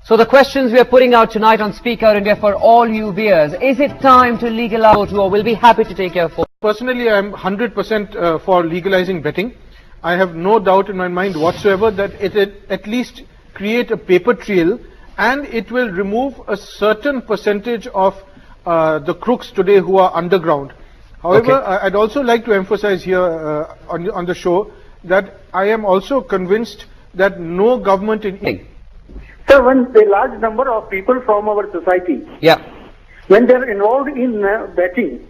So the questions we are putting out tonight on Speak Out India for all you viewers: is it time to legalize? Or we'll be happy to take your phone. Personally, I am 100% for legalizing betting. I have no doubt in my mind whatsoever that it at least create a paper trail, and it will remove a certain percentage of the crooks today who are underground. However, okay, I'd also like to emphasize here on the show that I am also convinced that no government in India. Sir, when a large number of people from our society, when they are involved in betting,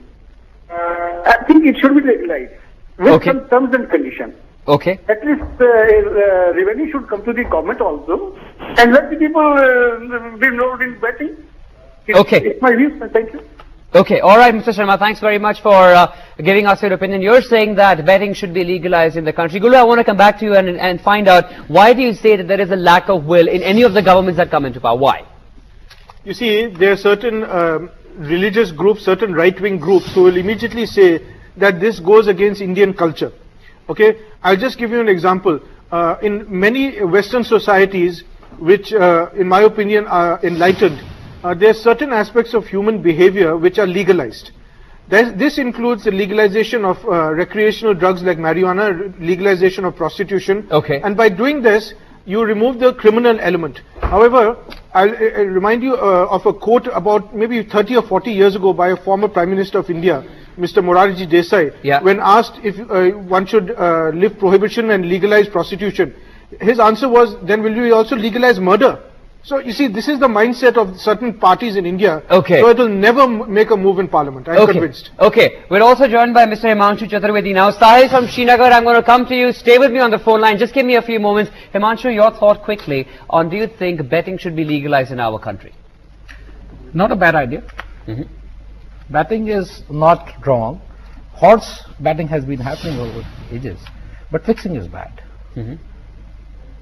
I think it should be legalized with some terms and conditions. Okay. At least revenue should come to the government also, and let the people be involved in betting. It's my view, sir. Thank you. Okay, all right, Mr. Sharma, thanks very much for giving us your opinion. You're saying that betting should be legalized in the country. Gulu, I want to come back to you and find out, why do you say that there is a lack of will in any of the governments that come into power? Why? You see, there are certain religious groups, certain right-wing groups who will immediately say that this goes against Indian culture. Okay, I'll just give you an example. In many Western societies, which in my opinion are enlightened, there are certain aspects of human behavior which are legalized. This includes the legalization of recreational drugs like marijuana, legalization of prostitution. And by doing this, you remove the criminal element. However, I'll remind you of a quote about maybe 30 or 40 years ago by a former Prime Minister of India, Mr. Morarji Desai, when asked if one should lift prohibition and legalize prostitution. His answer was, then will we also legalize murder? So, you see, this is the mindset of certain parties in India. So it will never make a move in Parliament. I'm convinced. We're also joined by Mr. Himanshu chaturvedi now. Sahil from Srinagar, I'm going to come to you. Stay with me on the phone line. Just give me a few moments. Himanshu, your thought quickly on, do you think betting should be legalized in our country? Not a bad idea. Betting is not wrong. Horse betting has been happening over ages. But fixing is bad.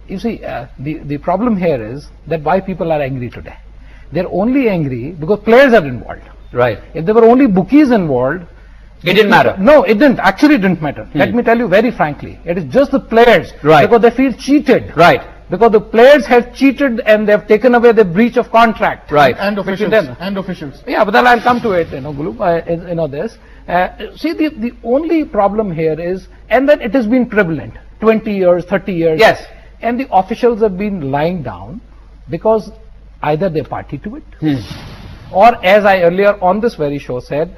You see, the problem here is that why people are angry today. They're only angry because players are involved. Right. If there were only bookies involved, it didn't matter. No, it didn't. Actually, it didn't matter. Let me tell you very frankly. It is just the players. Right. Because they feel cheated. Right. Because the players have cheated and they have taken away the breach of contract. Right. And officials. And officials. Yeah, but then I'll come to it, Gulu, you know this. See, the only problem here is, and then it has been prevalent, 20 years, 30 years. Yes. And the officials have been lying down because either they party to it, or as I earlier on this very show said,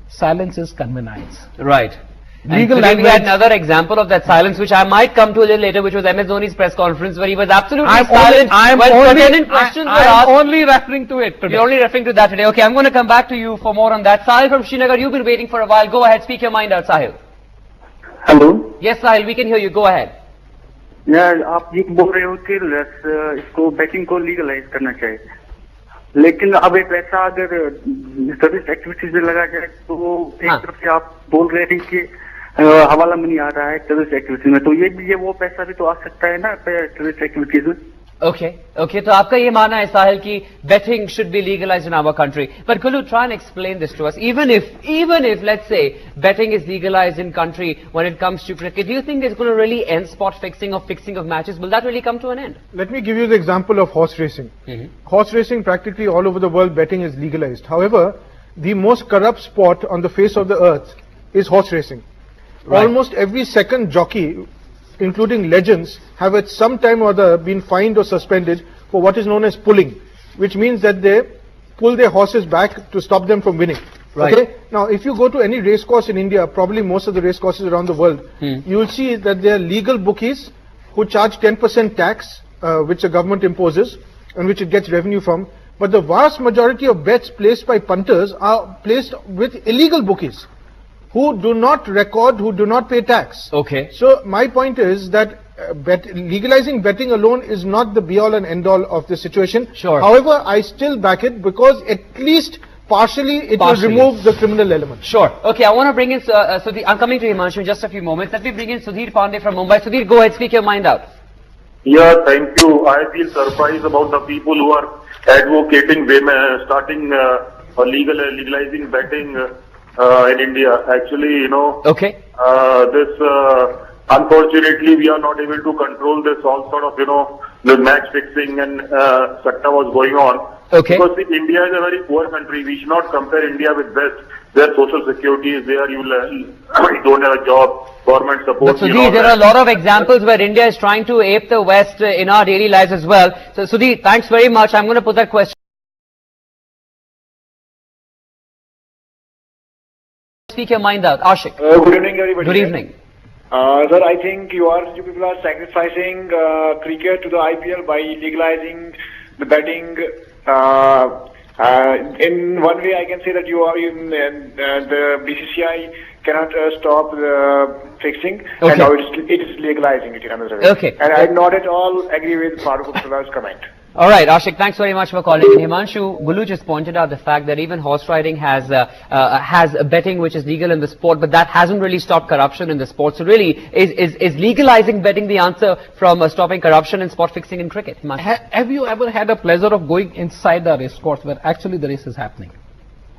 silence is convenience. Right. Legal and language. We had another example of that silence, which I might come to a little later, which was MS Dhoni's press conference, where he was absolutely silent. I'm only referring to it today. You're only referring to that today. Okay, I'm going to come back to you for more on that. Sahil from Srinagar, you've been waiting for a while. Go ahead, speak your mind out, Sahil. Hello. Yes, Sahil, we can hear you. Go ahead. आप ये बोल रहे हो कि इसको batting को legalise करना चाहिए, लेकिन अब एक पैसा अगर सर्विस एक्टिविटीज में लगा जाए तो एक तरफ से आप बोल रहे हैं कि हवाला मनी आ रहा है सर्विस एक्टिविटीज में, तो ये वो पैसा भी तो आ सकता है ना सर्विस एक्टिविटीज में. Okay, तो आपका ये मानना है साहिल कि betting should be legalized in our country. But could you try and explain this to us? Even if let's say betting is legalized in country when it comes to cricket, do you think it's going to really end spot fixing or fixing of matches? Will that really come to an end? Let me give you the example of horse racing. Horse racing, practically all over the world, betting is legalized. However, the most corrupt sport on the face of the earth is horse racing. Right. Almost every second jockey, including legends, have at some time or other been fined or suspended for what is known as pulling, which means that they pull their horses back to stop them from winning. Right. Okay? Now, if you go to any race course in India, probably most of the race courses around the world, you will see that there are legal bookies who charge 10% tax, which the government imposes and which it gets revenue from. But the vast majority of bets placed by punters are placed with illegal bookies who do not record, who do not pay tax. Okay. So my point is that legalizing betting alone is not the be-all and end-all of the situation. Sure. However, I still back it because at least partially it will remove the criminal element. Sure. Okay, I want to bring in Sudhir. I'm coming to Hemanshu in just a few moments. Let me bring in Sudhir Pandey from Mumbai. Sudhir, go ahead, speak your mind out. Yeah, thank you. I feel surprised about the people who are advocating starting legalizing betting in India. Actually, this unfortunately we are not able to control this all sort of the match fixing and satta was going on. Okay. Because India is a very poor country. We should not compare India with West. Their social security is there. You don't have a job, government support. But Sudhi, there are a lot of examples where India is trying to ape the West in our daily lives as well. So Sudhi, thanks very much. I'm going to put that question. Speak your mind out. Ashik. Good evening, everybody. Good evening. Sir, I think you people are sacrificing cricket to the IPL by legalizing the betting. In one way, I can say that you are the BCCI cannot stop the fixing, okay. And now it is legalizing it in another way. Okay. And I not at all agree with Farooq Abdullah's comment. All right, Ashik, thanks very much for calling. Hemanshu, Gulu just pointed out the fact that even horse riding has betting which is legal in the sport, but that hasn't really stopped corruption in the sport. So really, is legalizing betting the answer from stopping corruption and spot fixing in cricket? Have you ever had a pleasure of going inside a race course where actually the race is happening?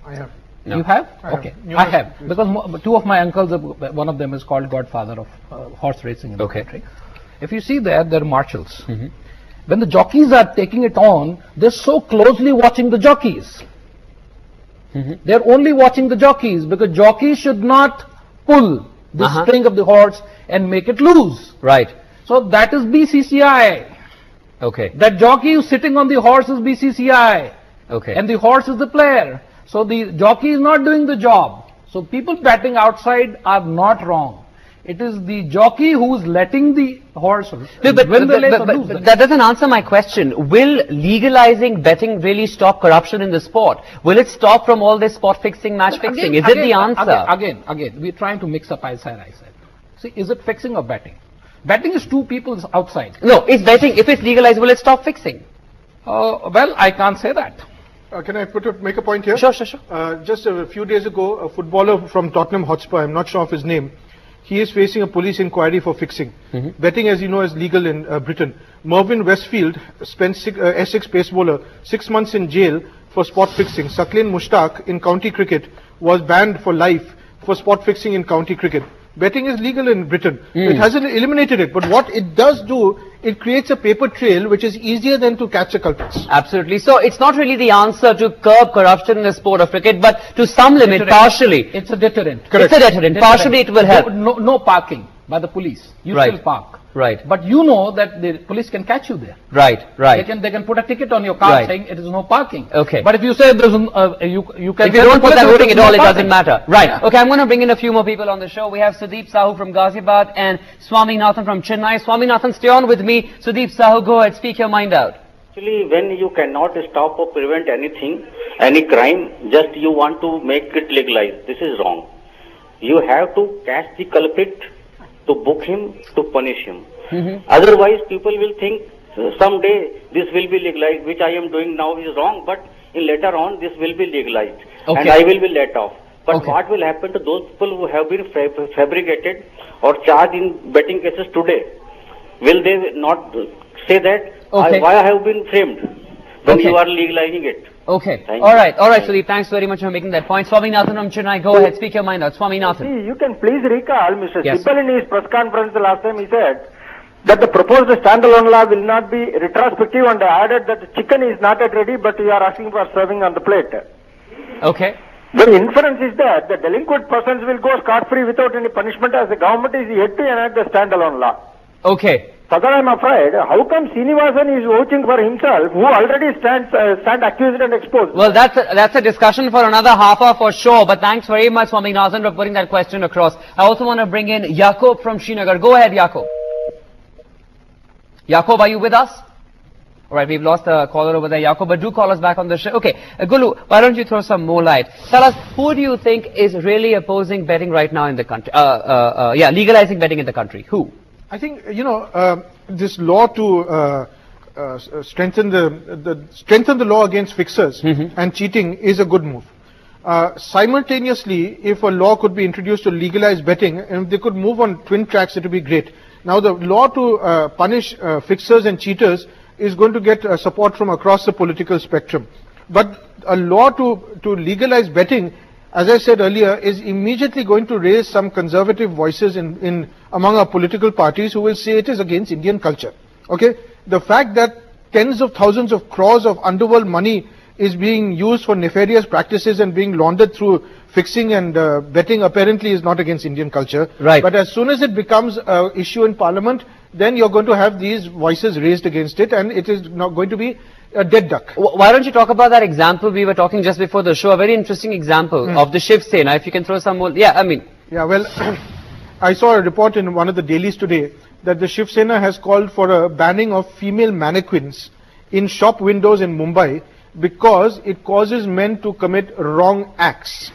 I have. No. You have? I Okay. have. I have. Because two of my uncles, one of them is called godfather of horse racing in the country. If you see there are marshals. Mm-hmm. When the jockeys are taking it on, they're so closely watching the jockeys. Mm-hmm. They're only watching the jockeys because jockeys should not pull the string of the horse and make it loose. Right. So that is BCCI. Okay. That jockey who's sitting on the horse is BCCI. Okay. And the horse is the player. So the jockey is not doing the job. So people betting outside are not wrong. It is the jockey who's letting the horse win the race or lose. But that doesn't answer my question. Will legalizing betting really stop corruption in the sport? Will it stop from all this spot fixing, match fixing? Is it the answer? Again, we're trying to mix up, I said. See, is it fixing or betting? Betting is two people outside. No, it's betting. If it's legalized, will it stop fixing? Well, I can't say that. Can I make a point here? Sure. Just a few days ago, a footballer from Tottenham Hotspur, I'm not sure of his name, he is facing a police inquiry for fixing. Mm-hmm. Betting, as you know, is legal in Britain. Mervyn Westfield spent Essex pace bowler 6 months in jail for spot fixing. Saqlain Mushtaq in county cricket was banned for life for spot fixing in county cricket. Betting is legal in Britain. It hasn't eliminated it, but what it does do, it creates a paper trail which is easier than to catch the culprits. Absolutely. So it's not really the answer to curb corruption in the sport of cricket, but to some limit, partially. It's a deterrent. Correct. It's a deterrent. Partially it will help. No parking by the police. You Right. still park. Right. But you know that the police can catch you there. Right. They can put a ticket on your car Right. saying it is no parking. Okay. But if you say there's you can. If you don't put that wording at all, it doesn't parking. matter. Right. Yeah. Okay, I'm going to bring in a few more people on the show. We have Sudeep Sahu from Ghaziabad and Swaminathan from Chennai. Swaminathan, stay on with me. Sudeep Sahu, go ahead, speak your mind out. Actually, when you cannot stop or prevent anything, any crime, just you want to make it legalized. This is wrong. You have to catch the culprit, to book him, to punish him. Otherwise, people will think someday this will be legalized, which I am doing now is wrong, but in later on this will be legalized, and I will be let off. But what will happen to those people who have been fabricated or charged in betting cases today? Will they not say that why I have been framed when you are legalizing it? Okay. Thank All you. right, Sudeep. Thanks very much for making that point. Swaminathan from Chennai, go ahead, speak your mind out. Swaminathan. You can please recall Mr. Yes. Sibal in his press conference the last time he said that the proposed standalone law will not be retrospective, and added that the chicken is not yet ready, but you are asking for serving on the plate. Okay. The inference is that the delinquent persons will go scot-free without any punishment, as the government is yet to enact the standalone law. Okay. Further, I am afraid, how come Srinivasan is vouching for himself, who already stand accused and exposed? Well, that's a discussion for another half hour for sure, but thanks very much, Swaminathan, for putting that question across. I also want to bring in Yaqub from Srinagar. Go ahead, Yaqub. Yaqub, are you with us? All right, we've lost a caller over there, Yaqub, but do call us back on the show. Okay, Gulu, why don't you throw some more light? Tell us, who do you think is really opposing betting right now in the country? Legalizing betting in the country. Who? I think, this law to strengthen the law against fixers and cheating is a good move. Simultaneously, if a law could be introduced to legalize betting, and they could move on twin tracks, it would be great. Now, the law to punish fixers and cheaters is going to get support from across the political spectrum. But a law to legalize betting, as I said earlier, is immediately going to raise some conservative voices among our political parties who will say it is against Indian culture. Okay? the fact that tens of thousands of crores of underworld money is being used for nefarious practices and being laundered through fixing and betting apparently is not against Indian culture. Right. But as soon as it becomes an issue in Parliament, then you're going to have these voices raised against it, and it is not going to be a dead duck. Why don't you talk about that example we were talking just before the show, a very interesting example of the Shiv Sena, if you can throw some more. Yeah, I mean. Yeah, well, I saw a report in one of the dailies today that the Shiv Sena has called for a banning of female mannequins in shop windows in Mumbai because it causes men to commit wrong acts.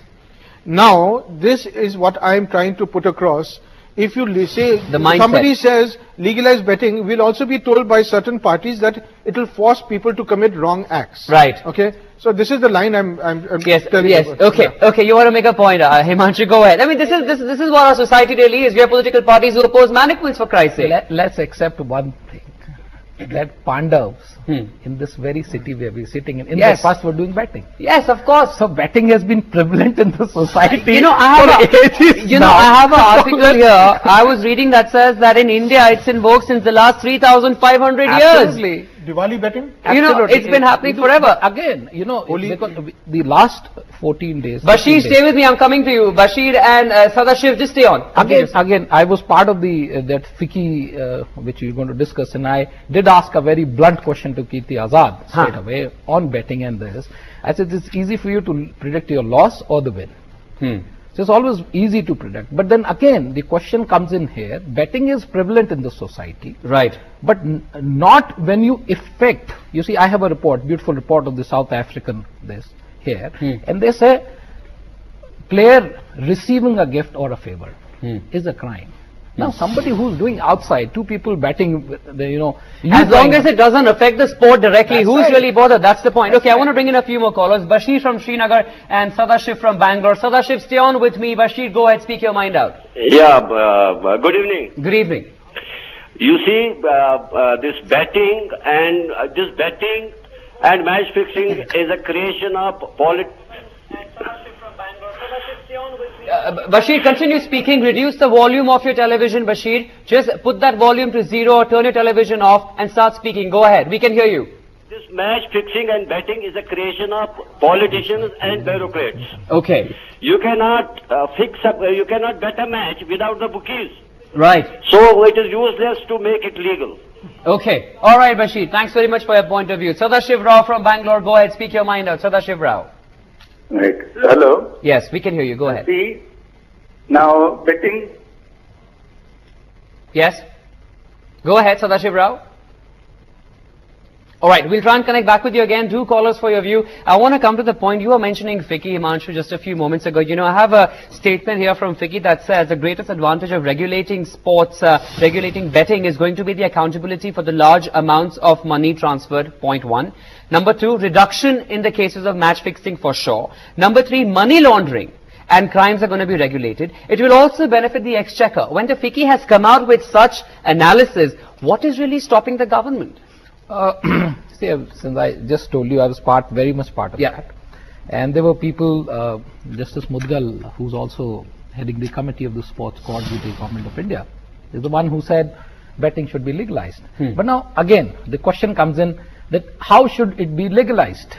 Now, this is what I am trying to put across. If you say, somebody says legalize betting, we'll also be told by certain parties that it will force people to commit wrong acts. Right. Okay. So this is the line I'm telling you about. Okay. Yeah. Okay. You want to make a point, Himanshu, go ahead. I mean, this is what our society really is. We have political parties who oppose mannequins, for Christ's sake. Let's accept one thing, that Pandavas in this very city where we're sitting in the past were doing betting. Yes, of course. So betting has been prevalent in the society. You know, I have an article here. I was reading that says that in India it's in vogue since the last 3,500 years. Absolutely. Diwali betting? You know, it's been happening forever. Again, you know, because the last 14 days. Bashir, stay with me. I'm coming to you. Bashir and Sadashiv, just stay on. Again, I was part of that FICCI which we're going to discuss, and I did ask a very blunt question to Kirti Azad straight away on betting and this. I said, it's easy for you to predict your loss or the win. So it's always easy to predict. But then again, the question comes in here, betting is prevalent in the society. Right. But not when you affect. You see, I have a report, beautiful report of the South African here, and they say player receiving a gift or a favor is a crime. Now somebody who's doing outside, two people betting, as long as it doesn't affect the sport directly, who's really bothered? That's the point. Okay, I want to bring in a few more callers. Bashir from Srinagar and Sadashiv from Bangalore. Sadashiv, stay on with me. Bashir, go ahead, speak your mind out. Yeah, good evening. Good evening. You see, this betting and match fixing is a creation of Bashir, continue speaking. Reduce the volume of your television, Bashir. Just put that volume to 0 or turn your television off and start speaking. Go ahead. We can hear you. This match fixing and betting is a creation of politicians and bureaucrats. Okay. You cannot you cannot bet a match without the bookies. Right. So it is useless to make it legal. Okay. All right, Bashir. Thanks very much for your point of view. Sadashiv Rao from Bangalore. Go ahead. Speak your mind out. Sadashiv Rao. Right. Hello. Yes, we can hear you. Go ahead. See, now betting. Yes. Go ahead, Sadashiv Rao. All right, we'll try and connect back with you again. Two callers for your view. I want to come to the point you were mentioning FICCI, Hemanshu, just a few moments ago. You know, I have a statement here from FICCI that says the greatest advantage of regulating sports, regulating betting is going to be the accountability for the large amounts of money transferred, point one. Number two, reduction in the cases of match fixing for sure. Number three, money laundering and crimes are going to be regulated. It will also benefit the exchequer. When the FICCI has come out with such analysis, what is really stopping the government? See, since I just told you I was very much part of that, and there were people, Justice Mudgal, who's also heading the committee of the sports court with the government of India, is the one who said betting should be legalized. But now again, the question comes in that how should it be legalized?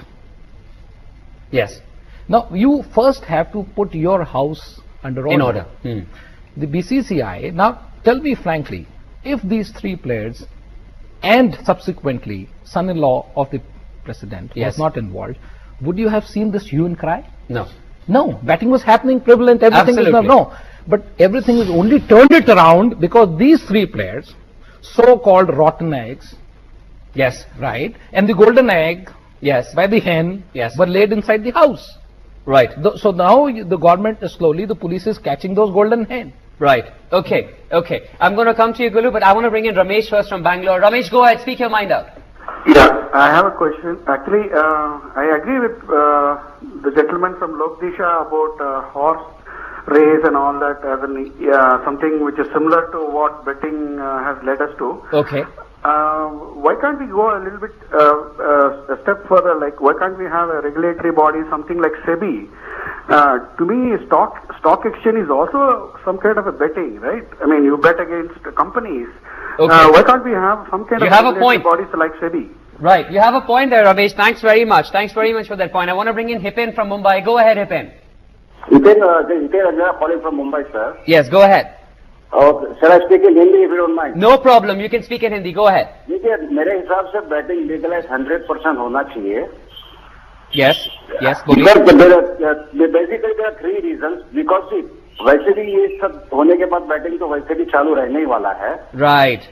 Yes. Now you first have to put your house under order. In order. The BCCI, now tell me frankly, if these three players and subsequently son-in-law of the president was not involved, would you have seen this hue and cry? No. No, betting was happening prevalent, everything was no. But everything was only turned it around because these three players, so-called rotten eggs, right, and the golden egg, by the hen, were laid inside the house. Right. So now the government is slowly, the police is catching those golden hen. Right. Okay. Okay. I'm going to come to you, Gulu, but I want to bring in Ramesh first from Bangalore. Ramesh, go ahead. Speak your mind out. Yeah, I have a question. Actually, I agree with the gentleman from Lokdisha about horse race and all that as something which is similar to what betting has led us to. Okay. Why can't we go a little bit a step further? Like, why can't we have a regulatory body, something like SEBI? To me, stock exchange is also some kind of a betting, right? I mean, you bet against companies. Why can't we have some kind You of have a regulatory point. bodies like SEBI? Right. You have a point there, Ramesh. Thanks very much. Thanks very much for that point. I want to bring in Hipin from Mumbai. Go ahead, Hipin. Hiten Ajay calling from Mumbai, sir. Yes, go ahead. Shall I speak in Hindi if you don't mind? No problem. You can speak in Hindi. Go ahead. देखिए मेरे हिसाब से batting legalise 100% होना चाहिए. Yes. Yes. Because basically there are 3 reasons. Because वैसे भी ये सब होने के बाद बैटिंग तो वैसे भी चालू रहने ही वाला है. Right.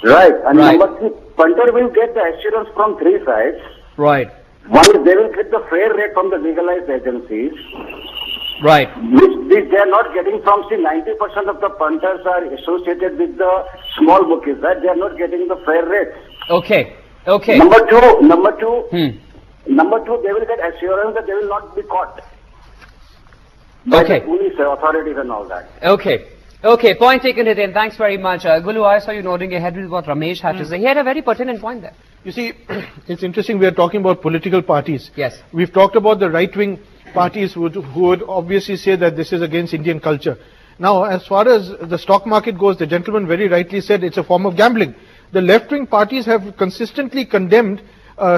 Right. And number 3, punter will get the assurance from 3 sides. Right. One is they will get the fair rate from the legalized agencies. Right. Which they are not getting from, see, 90% of the punters are associated with the small bookies, right? They are not getting the fair rates. Okay. Okay. Number two, they will get assurance that they will not be caught by the police authorities and all that. Okay. Okay, point taken, Hiten. Thanks very much. Gulu, I saw you nodding your head with what Ramesh had to say. He had a very pertinent point there. You see, it's interesting, we are talking about political parties. Yes. We've talked about the right-wing parties who would obviously say that this is against Indian culture. Now, as far as the stock market goes, the gentleman very rightly said it's a form of gambling. The left-wing parties have consistently condemned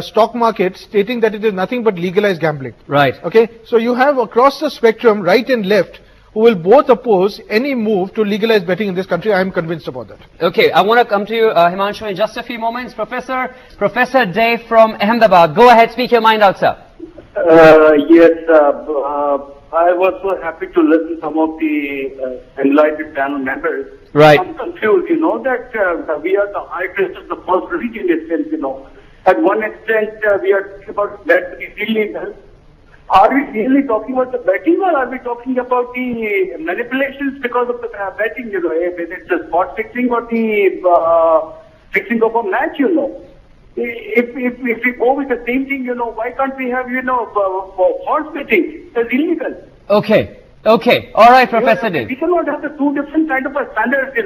stock market, stating that it is nothing but legalized gambling. Right. Okay, so you have across the spectrum, right and left, who will both oppose any move to legalize betting in this country. I am convinced about that. Okay, I want to come to you, Hemanshu, in just a few moments. Professor Dave from Ahmedabad. Go ahead, speak your mind out, sir. Yes, I was so happy to listen to some of the enlightened panel members. Right. I'm confused, that we are the highest of the false religion itself, At one extent, we are talking about that is illegal. Are we really talking about the betting, or are we talking about the manipulations because of the betting, whether it's the spot fixing or the fixing of a match, If we go with the same thing, why can't we have, horse betting? It's illegal. Okay. Okay. All right, Professor Dave. We cannot have the 2 different kind of standards,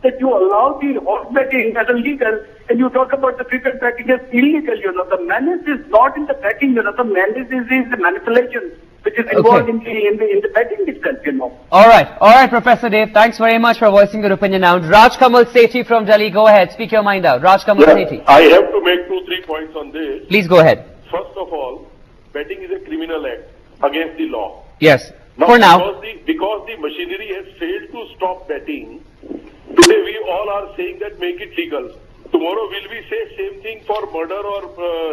that you allow the horse betting as illegal and you talk about the cricket betting as illegal, The menace is not in the betting, The menace is the manipulation which is involved in the betting itself, All right, Professor Dave. Thanks very much for voicing your opinion now. Raj Kamal Sethi from Delhi. Go ahead. Speak your mind out. Raj Kamal Sethi. I have to make 2-3 points on this. Please go ahead. First of all, betting is a criminal act against the law. Yes. Now, for now. Because the machinery has failed to stop betting, today we all are saying that make it legal. Tomorrow will we say same thing for murder or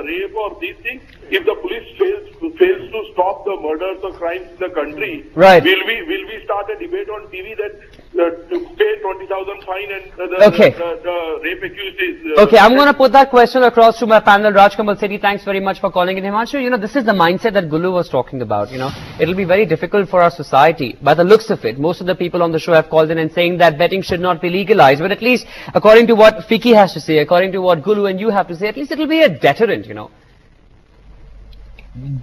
rape or these things? If the police fails to stop the murders or crimes in the country, right. will we start a debate on TV that to pay 20,000 fine and the rape accused is... okay, I'm going to put that question across to my panel. Raj Kamal Sethi, thanks very much for calling in. Hemanshu, this is the mindset that Gulu was talking about, It'll be very difficult for our society. By the looks of it, most of the people on the show have called in and saying that betting should not be legalized. But at least, according to what Fiki has to say, according to what Gulu and you have to say, at least it'll be a deterrent,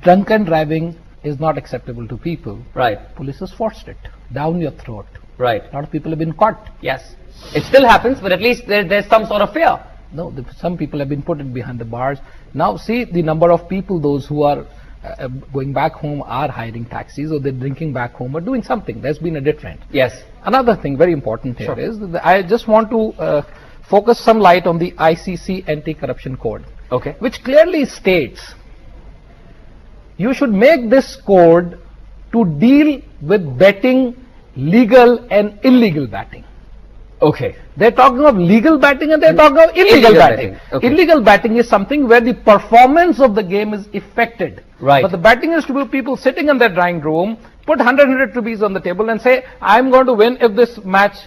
Drunken driving is not acceptable to people. Right. Police has forced it down your throat. Right. A lot of people have been caught. Yes. It still happens, but at least there's some sort of fear. No, some people have been put behind the bars. Now see the number of people, those who are going back home are hiring taxis, or they're drinking back home or doing something. There's been a difference. Yes. Another thing very important here is that I just want to focus some light on the ICC Anti-Corruption Code. Okay. Which clearly states you should make this code to deal with betting, legal and illegal betting. Okay. They're talking of legal betting and they're talking of illegal betting. Okay. Illegal betting is something where the performance of the game is affected. Right. But the betting is to be people sitting in their drawing room, put 100 rupees on the table and say, I'm going to win if this match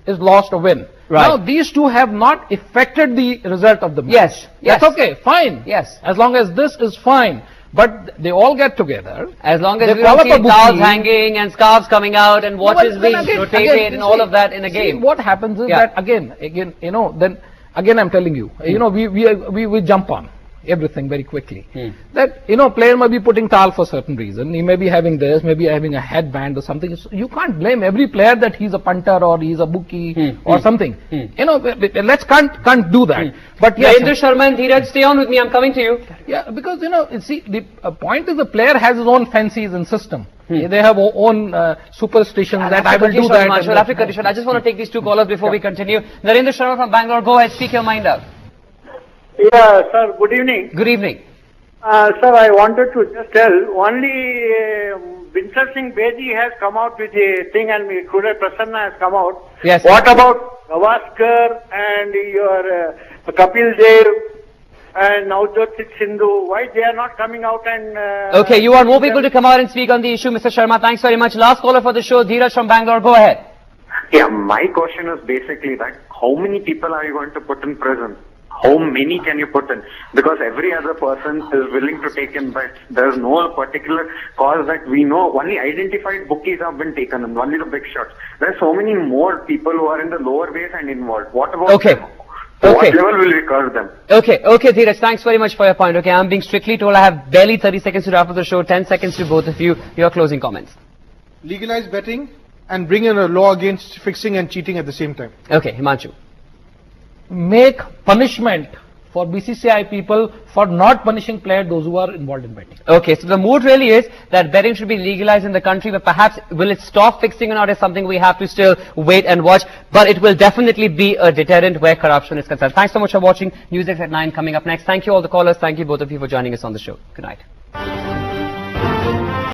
is lost or win. Right. Now these two have not affected the result of the match. Yes. That's okay, fine. Yes. As long as this is fine. But they all get together. As long as we don't see towels hanging and scarves coming out and watches being rotated and all of that in a game. What happens is that again, then again I'm telling you, we jump on everything very quickly. That, player may be putting towel for certain reason. He may be having this, maybe having a headband or something. So you can't blame every player that he's a punter or he's a bookie or something. Let's can't do that. But yeah, Indra Sharma and Dheeraj, stay on with me. I'm coming to you. Yeah, because see, the point is the player has his own fancies and system. They have own superstitions that I will do that. I just want to take these two callers before we continue. Narendra Sharma from Bangalore, go ahead, speak your mind out. Yeah, sir, good evening. Good evening. Sir, I wanted to just tell, only Vincent Singh Bedi has come out with a thing and Kurai Prasanna has come out. Yes. What about Gavaskar and your Kapil Dev and Navjot Sindhu? Why they are not coming out and... okay, you want more people to come out and speak on the issue, Mr. Sharma. Thanks very much. Last caller for the show, Dheeraj from Bangalore. Go ahead. Yeah, my question is basically that how many people are you going to put in prison? How many can you put in? Because every other person is willing to take in bets. There is no particular cause that we know. Only identified bookies have been taken in, only the big shots. There are so many more people who are in the lower base and involved. What about them? What level will we curb them? Okay, Dheeraj, thanks very much for your point. Okay, I'm being strictly told I have barely 30 seconds to wrap up the show. 10 seconds to both of you. Your closing comments. Legalize betting and bring in a law against fixing and cheating at the same time. Okay, Hemanshu. Make punishment for BCCI people for not punishing players, those who are involved in betting. Okay, so the mood really is that betting should be legalized in the country, but perhaps will it stop fixing or not is something we have to still wait and watch, but it will definitely be a deterrent where corruption is concerned. Thanks so much for watching. newsX at 9 coming up next. Thank you all the callers. Thank you both of you for joining us on the show. Good night.